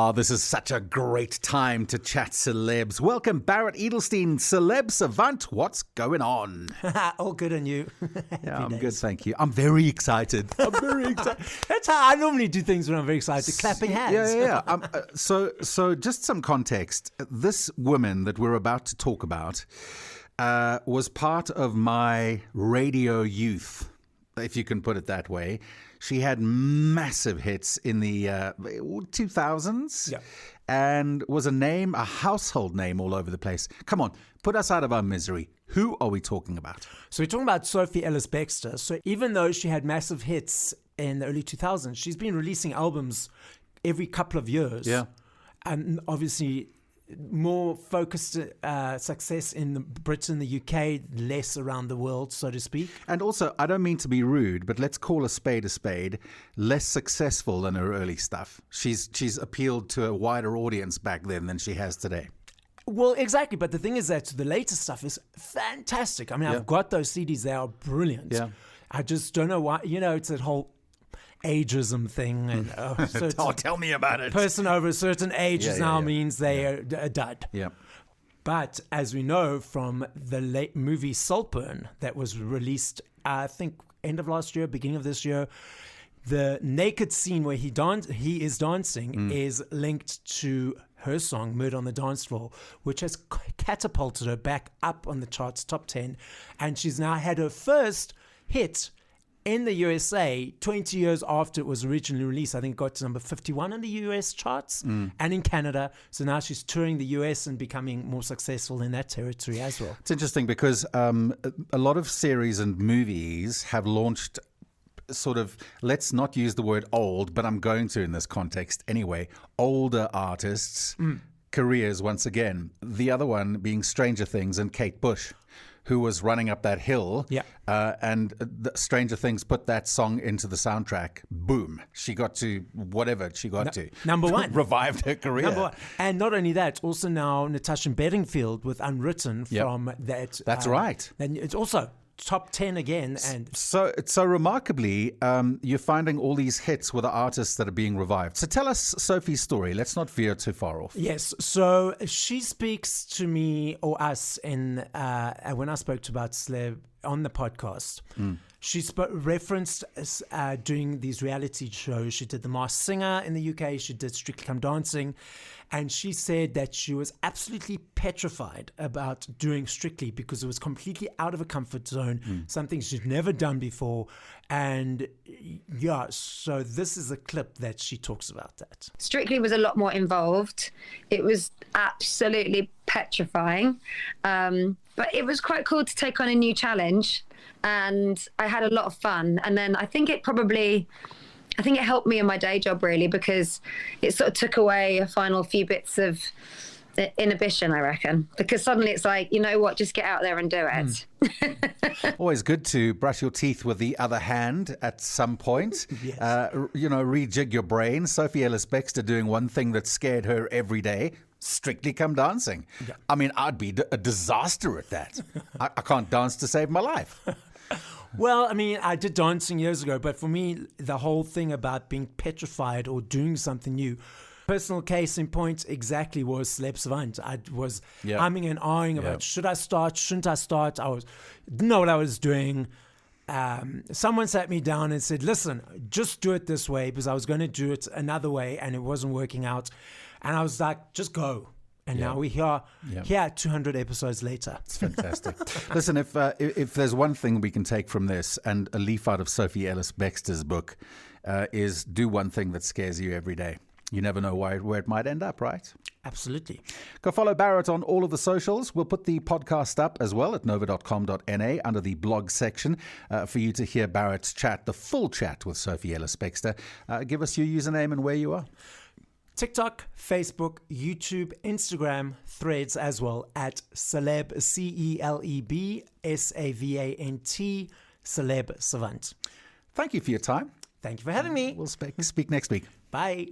Oh, this is such a great time to chat celebs. Welcome, Barret Edelstein, celeb savant. What's going on? All good on you. Yeah, I'm good, thank you. I'm very excited. That's how I normally do things when I'm very excited, clapping hands. Yeah. So just some context. This woman that we're about to talk about was part of my radio youth, if you can put it that way. She had massive hits in the 2000s and was a household name all over the place. Come on, put us out of our misery. Who are we talking about? So we're talking about Sophie Ellis-Bextor. So even though she had massive hits in the early 2000s, she's been releasing albums every couple of years. Yeah. And obviously more focused success in Britain, the UK, less around the world, so to speak. And also, I don't mean to be rude, but let's call a spade, less successful than her early stuff. She's appealed to a wider audience back then than she has today. Well, exactly. But the thing is that the latest stuff is fantastic. I mean, I've got those CDs. They are brilliant. Yeah. I just don't know why, it's that whole ageism thing, and tell me about it. Person over a certain age means they are a dud. Yeah. But as we know from the late movie Saltburn that was released, I think end of last year, beginning of this year, the naked scene where he is dancing is linked to her song "Murder on the Dance Floor," which has catapulted her back up on the charts, top 10, and she's now had her first hit in the USA 20 years after it was originally released. I think it got to number 51 in the US charts and in Canada. So now she's touring the US and becoming more successful in that territory as well. It's interesting because a lot of series and movies have launched sort of, let's not use the word old, but I'm going to in this context anyway, older artists' careers once again. The other one being Stranger Things and Kate Bush, who was running up that hill, and Stranger Things put that song into the soundtrack. Boom. She got to whatever she got to. Number one. Revived her career. Number one. And not only that, also now Natasha Bedingfield with Unwritten from that. That's right. And it's also top 10 again. And so remarkably, you're finding all these hits with the artists that are being revived. So tell us Sophie's story. Let's not veer too far off. Yes. So she speaks to me or us in when I spoke to about celeb on the podcast. She referenced doing these reality shows. She did The Masked Singer in the UK. She did Strictly Come Dancing. And she said that she was absolutely petrified about doing Strictly because it was completely out of her comfort zone, something she'd never done before. And so this is a clip that she talks about that. Strictly was a lot more involved. It was absolutely petrifying. But it was quite cool to take on a new challenge. And I had a lot of fun. And then I think it helped me in my day job, really, because it sort of took away a final few bits of inhibition, I reckon. Because suddenly it's like, you know what, just get out there and do it. Always good to brush your teeth with the other hand at some point. Yes. Rejig your brain. Sophie Ellis-Bextor doing one thing that scared her every day. Strictly Come Dancing. Yeah. I mean, I'd be a disaster at that. I can't dance to save my life. Well, I mean, I did dancing years ago, but for me, the whole thing about being petrified or doing something new, personal case in point exactly was Celeb Savant. I was umming and ahhing about should I start, shouldn't I start? Didn't know what I was doing. Someone sat me down and said, listen, just do it this way, because I was going to do it another way and it wasn't working out. And I was like, just go. And now we're here 200 episodes later. It's fantastic. Listen, if there's one thing we can take from this, and a leaf out of Sophie Ellis-Bextor's book, is do one thing that scares you every day. You never know where it might end up, right? Absolutely. Go follow Barret on all of the socials. We'll put the podcast up as well at nova.com.na under the blog section for you to hear Barret's chat, the full chat with Sophie Ellis-Bextor. Give us your username and where you are. TikTok, Facebook, YouTube, Instagram, Threads as well at Celeb, CELEB, SAVANT, Celeb Savant. Thank you for your time. Thank you for having me. We'll speak next week. Bye.